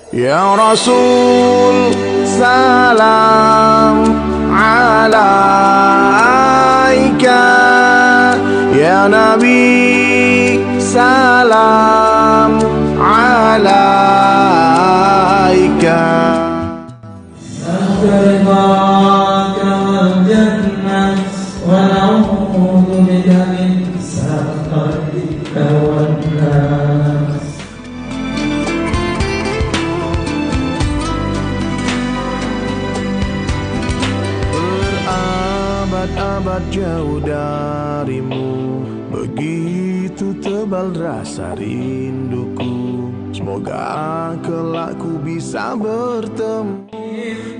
Ya Rasul, salam alaika. Ya Nabi, salam alaika. رضاك والجنة ونعوذ بك من سخطك والناس. Berabad-abad jauh darimu, begitu tebal rasa rinduku. Semoga kelak ku bisa bertemu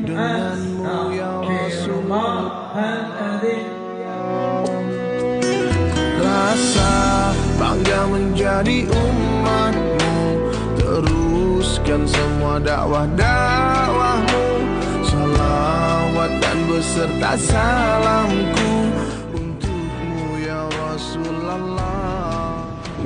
denganmu ya Rasulullah. Rasa bangga menjadi umatmu, teruskan semua dakwah-dakwahmu. Salawat dan beserta salamku untukmu ya Rasulullah.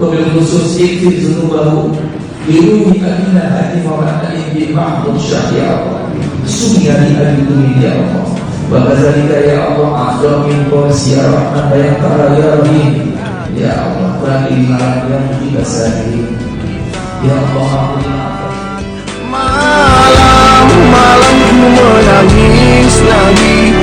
وبالخصوص اكتب ذنوبه بروح أبينا هادي مولانا ابن محمود شاه يا الله. سمي بأبيكم يا الله. وكذلك يا الله أفضل من قوس يا رحمن بينكر يا رحيم يا الله. Bagi yang kita sakit ya Allah. Malam-malam ku menangis lagi,